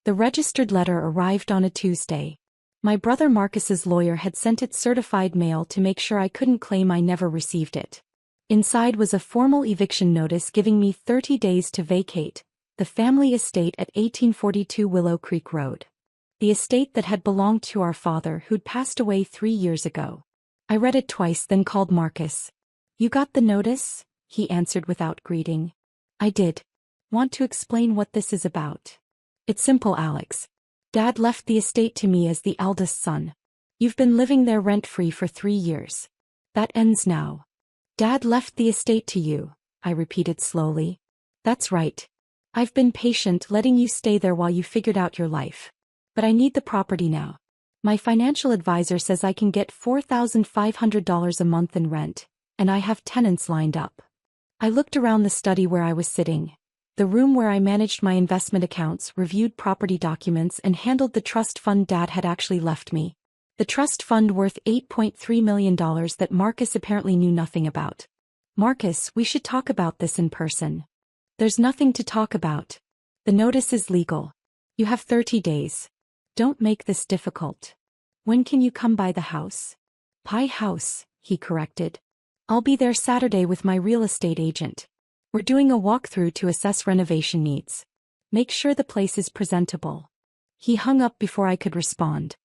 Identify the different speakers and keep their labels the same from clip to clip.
Speaker 1: The registered letter arrived on a Tuesday. My brother Marcus's lawyer had sent it certified mail to make sure I couldn't claim I never received it. Inside was a formal eviction notice giving me 30 days to vacate the family estate at 1842 Willow Creek Road. The estate that had belonged to our father who'd passed away 3 years ago. I read it twice, then called Marcus. "You got the notice?" he answered without greeting. "I did. Want to explain what this is about?" "It's simple, Alex. Dad left the estate to me as the eldest son. You've been living there rent-free for 3 years. That ends now." "Dad left the estate to you," I repeated slowly. "That's right. I've been patient letting you stay there while you figured out your life. But I need the property now. My financial advisor says I can get $4,500 a month in rent, and I have tenants lined up." I looked around the study where I was sitting, the room where I managed my investment accounts, reviewed property documents, and handled the trust fund Dad had actually left me. The trust fund worth $8.3 million that Marcus apparently knew nothing about. "Marcus, we should talk about this in person." "There's nothing to talk about. The notice is legal. You have 30 days. Don't make this difficult." "When can you come by the house?" "Pie House," he corrected. "I'll be there Saturday with my real estate agent. We're doing a walkthrough to assess renovation needs. Make sure the place is presentable." He hung up before I could respond.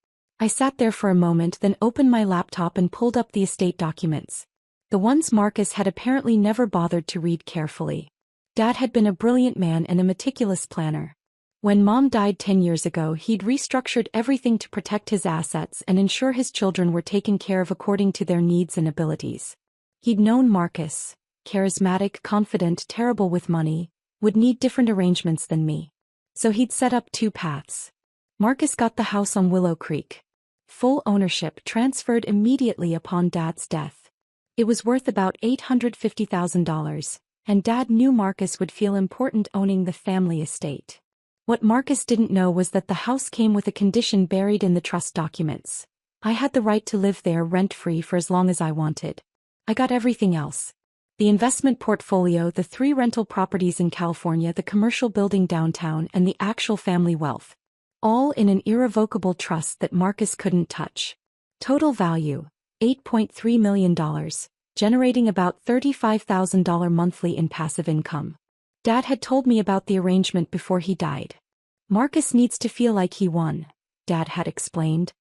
Speaker 1: I sat there for a moment, then opened my laptop and pulled up the estate documents. The ones Marcus had apparently never bothered to read carefully. Dad had been a brilliant man and a meticulous planner. When Mom died 10 years ago, he'd restructured everything to protect his assets and ensure his children were taken care of according to their needs and abilities. He'd known Marcus, charismatic, confident, terrible with money, would need different arrangements than me. So he'd set up 2 paths. Marcus got the house on Willow Creek. Full ownership transferred immediately upon Dad's death. It was worth about $850,000, and Dad knew Marcus would feel important owning the family estate. What Marcus didn't know was that the house came with a condition buried in the trust documents. I had the right to live there rent-free for as long as I wanted. I got everything else. The investment portfolio, the 3 rental properties in California, the commercial building downtown, and the actual family wealth. All in an irrevocable trust that Marcus couldn't touch. Total value, $8.3 million, generating about $35,000 monthly in passive income. Dad had told me about the arrangement before he died. "Marcus needs to feel like he won," Dad had explained.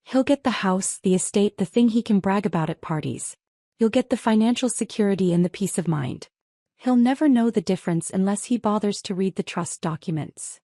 Speaker 1: "He'll get the house, the estate, the thing he can brag about at parties. You'll get the financial security and the peace of mind. He'll never know the difference unless he bothers to read the trust documents."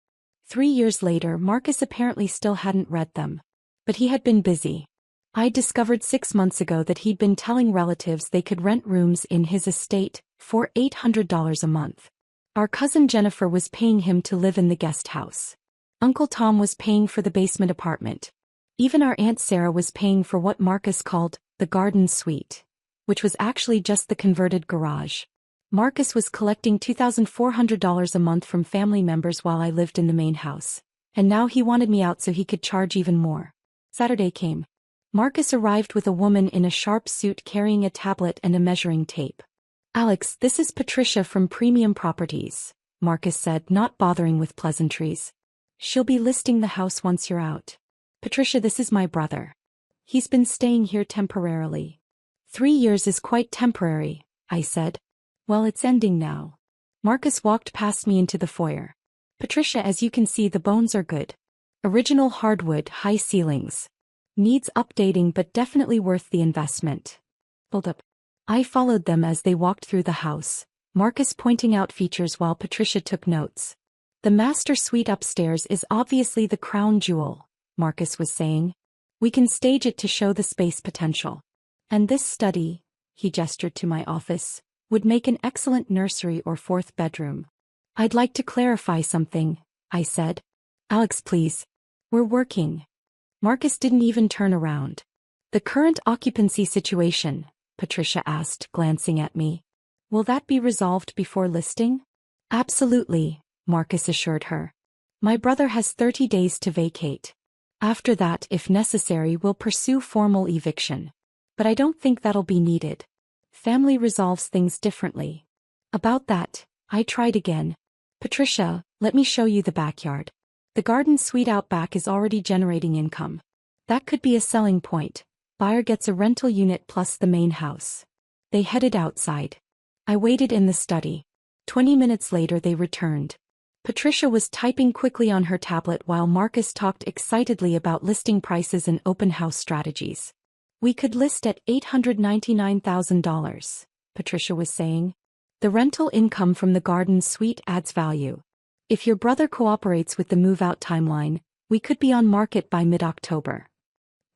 Speaker 1: 3 years later, Marcus apparently still hadn't read them. But he had been busy. I discovered 6 months ago that he'd been telling relatives they could rent rooms in his estate for $800 a month. Our cousin Jennifer was paying him to live in the guest house. Uncle Tom was paying for the basement apartment. Even our Aunt Sarah was paying for what Marcus called the garden suite, which was actually just the converted garage. Marcus was collecting $2,400 a month from family members while I lived in the main house. And now he wanted me out so he could charge even more. Saturday came. Marcus arrived with a woman in a sharp suit carrying a tablet and a measuring tape. "Alex, this is Patricia from Premium Properties," Marcus said, not bothering with pleasantries. "She'll be listing the house once you're out. Patricia, this is my brother. He's been staying here temporarily." 3 years is quite temporary," I said. "Well, it's ending now." Marcus walked past me into the foyer. "Patricia, as you can see, the bones are good. Original hardwood, high ceilings. Needs updating but definitely worth the investment. Hold up." I followed them as they walked through the house, Marcus pointing out features while Patricia took notes. "The master suite upstairs is obviously the crown jewel," Marcus was saying. "We can stage it to show the space potential. And this study," he gestured to my office, "would make an excellent nursery or 4th bedroom." "I'd like to clarify something," I said. "Alex, please. We're working." Marcus didn't even turn around. "The current occupancy situation?" Patricia asked, glancing at me. "Will that be resolved before listing?" "Absolutely," Marcus assured her. "My brother has 30 days to vacate. After that, if necessary, we'll pursue formal eviction. But I don't think that'll be needed. Family resolves things differently." About that, I tried again. "Patricia, let me show you the backyard." The garden suite out back is already generating income. That could be a selling point. Buyer gets a rental unit plus the main house. They headed outside. I waited in the study. 20 minutes later they returned. Patricia was typing quickly on her tablet while Marcus talked excitedly about listing prices and open house strategies. We could list at $899,000, Patricia was saying. The rental income from the garden suite adds value. If your brother cooperates with the move-out timeline, we could be on market by mid-October.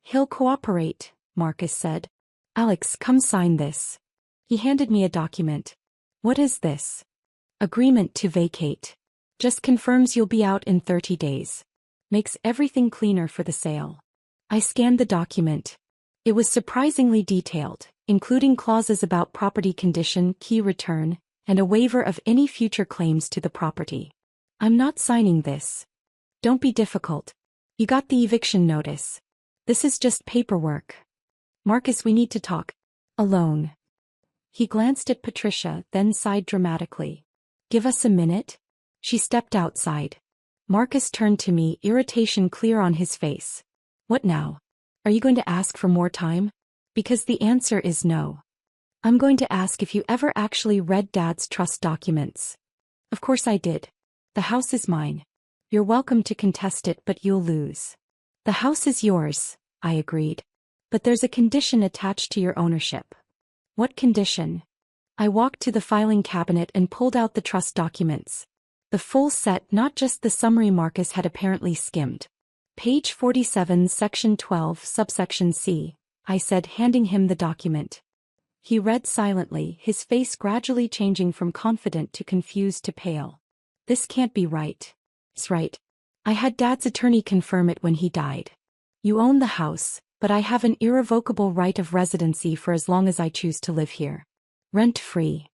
Speaker 1: He'll cooperate, Marcus said. Alex, come sign this. He handed me a document. What is this? Agreement to vacate. Just confirms you'll be out in 30 days. Makes everything cleaner for the sale. I scanned the document. It was surprisingly detailed, including clauses about property condition, key return, and a waiver of any future claims to the property. I'm not signing this. Don't be difficult. You got the eviction notice. This is just paperwork. Marcus, we need to talk. Alone. He glanced at Patricia, then sighed dramatically. Give us a minute? She stepped outside. Marcus turned to me, irritation clear on his face. What now? Are you going to ask for more time? Because the answer is no. I'm going to ask if you ever actually read Dad's trust documents. Of course I did. The house is mine. You're welcome to contest it, but you'll lose. The house is yours, I agreed. But there's a condition attached to your ownership. What condition? I walked to the filing cabinet and pulled out the trust documents. The full set, not just the summary Marcus had apparently skimmed. Page 47, section 12, subsection C, I said, handing him the document. He read silently, his face gradually changing from confident to confused to pale. This can't be right. It's right. I had Dad's attorney confirm it when he died. You own the house, but I have an irrevocable right of residency for as long as I choose to live here. Rent-free.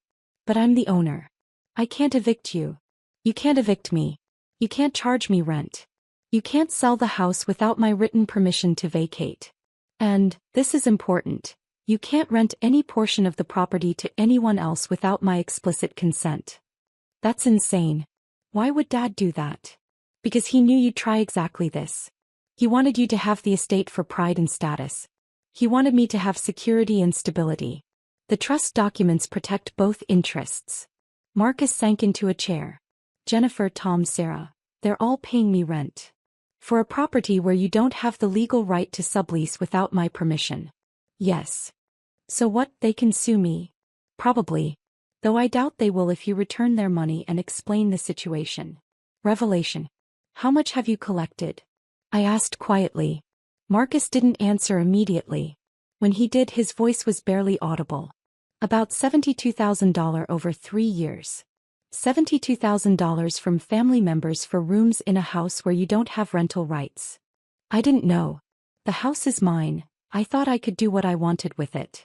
Speaker 1: But I'm the owner. I can't evict you. You can't evict me. You can't charge me rent. You can't sell the house without my written permission to vacate. And, this is important, you can't rent any portion of the property to anyone else without my explicit consent. That's insane. Why would Dad do that? Because he knew you'd try exactly this. He wanted you to have the estate for pride and status. He wanted me to have security and stability. The trust documents protect both interests. Marcus sank into a chair. Jennifer, Tom, Sarah, they're all paying me rent. For a property where you don't have the legal right to sublease without my permission. Yes. So what, they can sue me? Probably. Though I doubt they will if you return their money and explain the situation. Revelation. How much have you collected? I asked quietly. Marcus didn't answer immediately. When he did, his voice was barely audible. About $72,000 over 3 years. $72,000 from family members for rooms in a house where you don't have rental rights. I didn't know. The house is mine. I thought I could do what I wanted with it.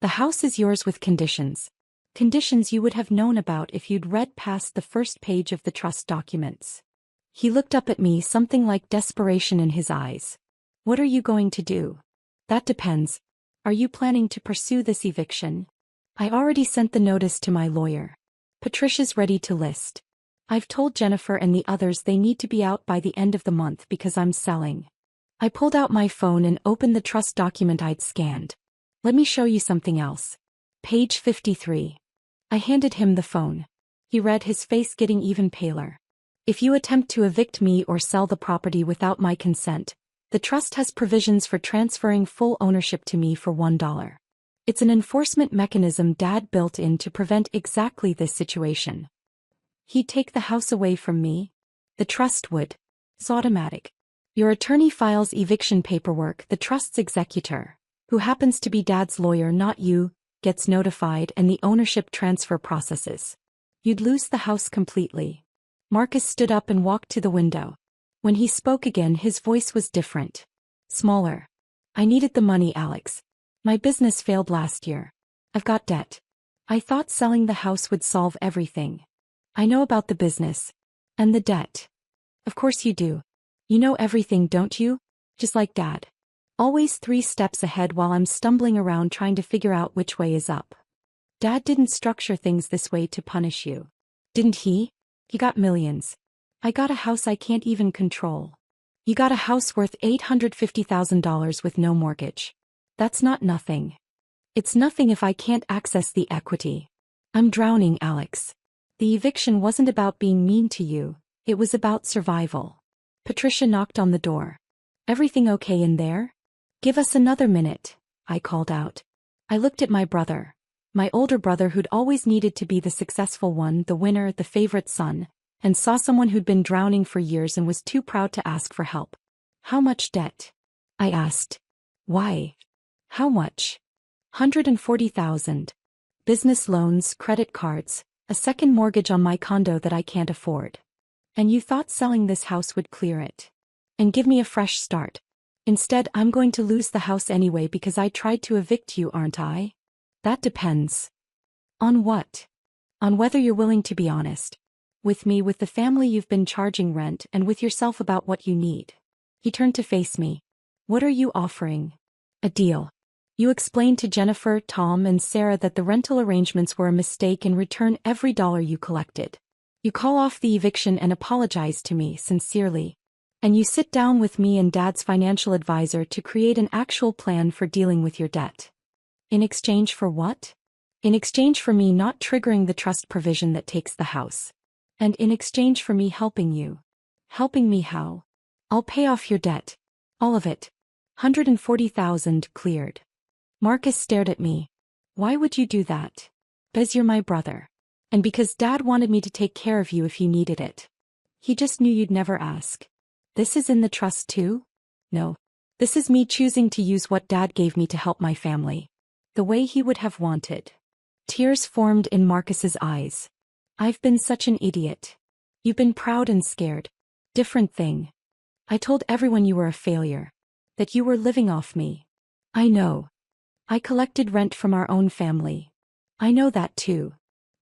Speaker 1: The house is yours with conditions. Conditions you would have known about if you'd read past the first page of the trust documents. He looked up at me, something like desperation in his eyes. What are you going to do? That depends. Are you planning to pursue this eviction? I already sent the notice to my lawyer. Patricia's ready to list. I've told Jennifer and the others they need to be out by the end of the month because I'm selling. I pulled out my phone and opened the trust document I'd scanned. Let me show you something else. Page 53. I handed him the phone. He read, his face getting even paler. If you attempt to evict me or sell the property without my consent, the trust has provisions for transferring full ownership to me for $1. It's an enforcement mechanism Dad built in to prevent exactly this situation. He'd take the house away from me? The trust would. It's automatic. Your attorney files eviction paperwork, the trust's executor, who happens to be Dad's lawyer, not you, gets notified, and the ownership transfer processes. You'd lose the house completely. Marcus stood up and walked to the window. When he spoke again, his voice was different. Smaller. I needed the money, Alex. My business failed last year. I've got debt. I thought selling the house would solve everything. I know about the business. And the debt. Of course you do. You know everything, don't you? Just like Dad. Always 3 steps ahead while I'm stumbling around trying to figure out which way is up. Dad didn't structure things this way to punish you. Didn't he? He got millions. I got a house I can't even control. You got a house worth $850,000 with no mortgage. That's not nothing. It's nothing if I can't access the equity. I'm drowning, Alex. The eviction wasn't about being mean to you, it was about survival. Patricia knocked on the door. Everything okay in there? Give us another minute, I called out. I looked at my brother. My older brother who'd always needed to be the successful one, the winner, the favorite son, and saw someone who'd been drowning for years and was too proud to ask for help. How much debt? I asked. Why? How much? $140,000. Business loans, credit cards, a second mortgage on my condo that I can't afford. And you thought selling this house would clear it? And give me a fresh start. Instead, I'm going to lose the house anyway because I tried to evict you, aren't I? That depends. On what? On whether you're willing to be honest. With me, with the family you've been charging rent, and with yourself about what you need. He turned to face me. What are you offering? A deal. You explained to Jennifer, Tom, and Sarah that the rental arrangements were a mistake and return every dollar you collected. You call off the eviction and apologize to me sincerely. And you sit down with me and Dad's financial advisor to create an actual plan for dealing with your debt. In exchange for what? In exchange for me not triggering the trust provision that takes the house. And in exchange for me helping you. Helping me how? I'll pay off your debt. All of it. $140,000 cleared. Marcus stared at me. Why would you do that? Because you're my brother. And because Dad wanted me to take care of you if you needed it. He just knew you'd never ask. This is in the trust too? No. This is me choosing to use what Dad gave me to help my family. The way he would have wanted. Tears formed in Marcus's eyes. I've been such an idiot. You've been proud and scared. Different thing. I told everyone you were a failure. That you were living off me. I know. I collected rent from our own family. I know that too.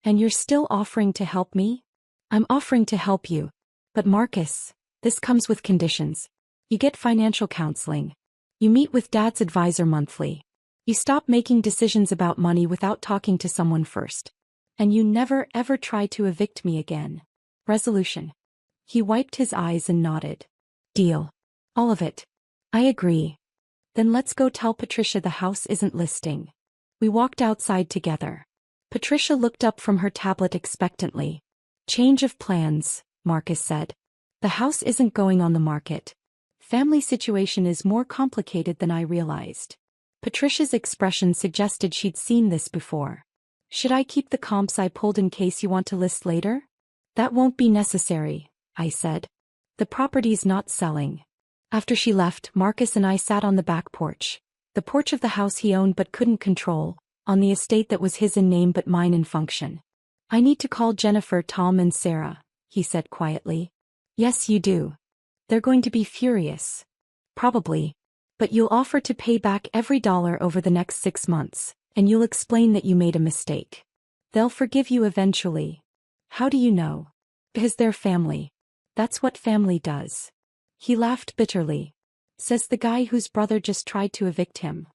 Speaker 1: And you're still offering to help me? I'm offering to help you. But Marcus, this comes with conditions. You get financial counseling. You meet with Dad's advisor monthly. You stop making decisions about money without talking to someone first. And you never ever try to evict me again. Resolution. He wiped his eyes and nodded. Deal. All of it. I agree. Then let's go tell Patricia the house isn't listing. We walked outside together. Patricia looked up from her tablet expectantly. Change of plans, Marcus said. The house isn't going on the market. Family situation is more complicated than I realized. Patricia's expression suggested she'd seen this before. Should I keep the comps I pulled in case you want to list later? That won't be necessary, I said. The property's not selling. After she left, Marcus and I sat on the back porch. The porch of the house he owned but couldn't control, on the estate that was his in name but mine in function. I need to call Jennifer, Tom, and Sarah, he said quietly. Yes, you do. They're going to be furious. Probably. But you'll offer to pay back every dollar over the next 6 months, and you'll explain that you made a mistake. They'll forgive you eventually. How do you know? Because they're family. That's what family does. He laughed bitterly. Says the guy whose brother just tried to evict him.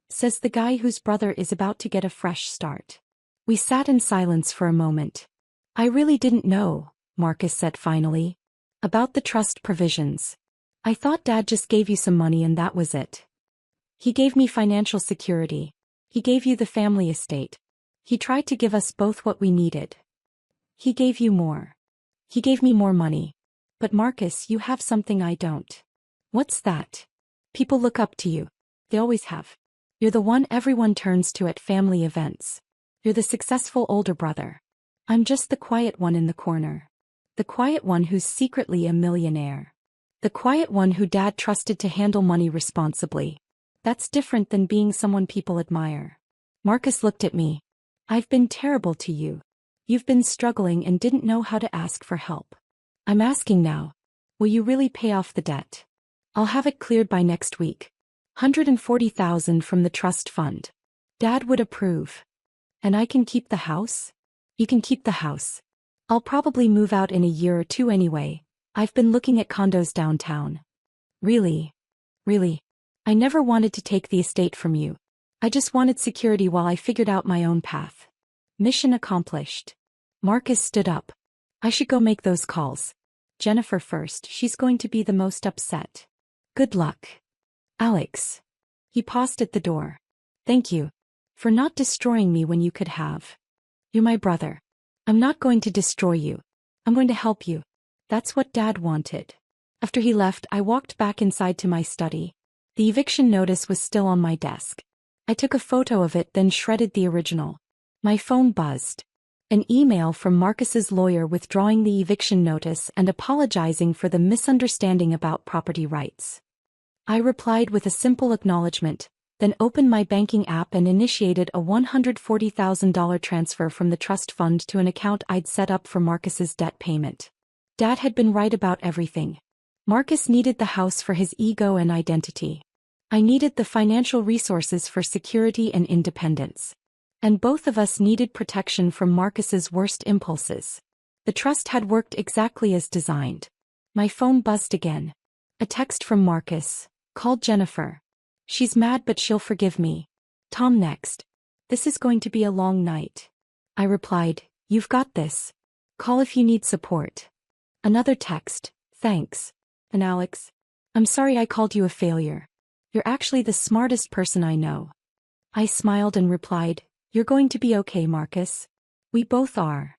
Speaker 1: Says the guy whose brother is about to get a fresh start. We sat in silence for a moment. I really didn't know, Marcus said finally. About the trust provisions. I thought Dad just gave you some money and that was it. He gave me financial security. He gave you the family estate. He tried to give us both what we needed. He gave you more. He gave me more money. But Marcus, you have something I don't. What's that? People look up to you. They always have. You're the one everyone turns to at family events. You're the successful older brother. I'm just the quiet one in the corner. The quiet one who's secretly a millionaire. The quiet one who Dad trusted to handle money responsibly. That's different than being someone people admire. Marcus looked at me. I've been terrible to you. You've been struggling and didn't know how to ask for help. I'm asking now. Will you really pay off the debt? I'll have it cleared by next week. $140,000 from the trust fund. Dad would approve. And I can keep the house? You can keep the house. I'll probably move out in a year or two anyway. I've been looking at condos downtown. Really? Really? I never wanted to take the estate from you. I just wanted security while I figured out my own path. Mission accomplished. Marcus stood up. I should go make those calls. Jennifer first, she's going to be the most upset. Good luck. Alex. He paused at the door. Thank you. For not destroying me when you could have. You're my brother. I'm not going to destroy you. I'm going to help you. That's what Dad wanted. After he left, I walked back inside to my study. The eviction notice was still on my desk. I took a photo of it, then shredded the original. My phone buzzed. An email from Marcus's lawyer withdrawing the eviction notice and apologizing for the misunderstanding about property rights. I replied with a simple acknowledgement, then opened my banking app and initiated a $140,000 transfer from the trust fund to an account I'd set up for Marcus's debt payment. Dad had been right about everything. Marcus needed the house for his ego and identity. I needed the financial resources for security and independence. And both of us needed protection from Marcus's worst impulses. The trust had worked exactly as designed. My phone buzzed again. A text from Marcus. Called Jennifer. She's mad but she'll forgive me. Tom next. This is going to be a long night. I replied, you've got this. Call if you need support. Another text. Thanks. And Alex. I'm sorry I called you a failure. You're actually the smartest person I know. I smiled and replied, you're going to be okay, Marcus. We both are.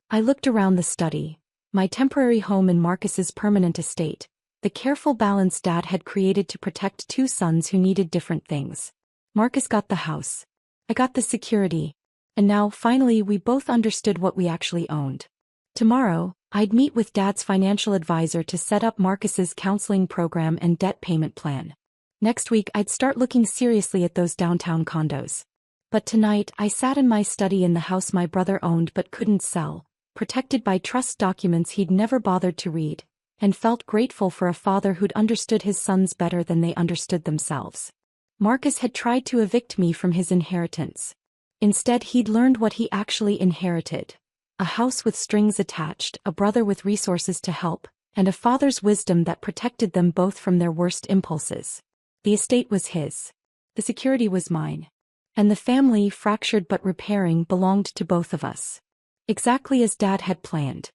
Speaker 1: I looked around the study, my temporary home in Marcus's permanent estate, the careful balance Dad had created to protect two sons who needed different things. Marcus got the house. I got the security. And now, finally, we both understood what we actually owned. Tomorrow, I'd meet with Dad's financial advisor to set up Marcus's counseling program and debt payment plan. Next week, I'd start looking seriously at those downtown condos. But tonight, I sat in my study in the house my brother owned but couldn't sell, protected by trust documents he'd never bothered to read, and felt grateful for a father who'd understood his sons better than they understood themselves. Marcus had tried to evict me from his inheritance. Instead, he'd learned what he actually inherited. A house with strings attached, a brother with resources to help, and a father's wisdom that protected them both from their worst impulses. The estate was his. The security was mine. And the family, fractured but repairing, belonged to both of us. Exactly as Dad had planned.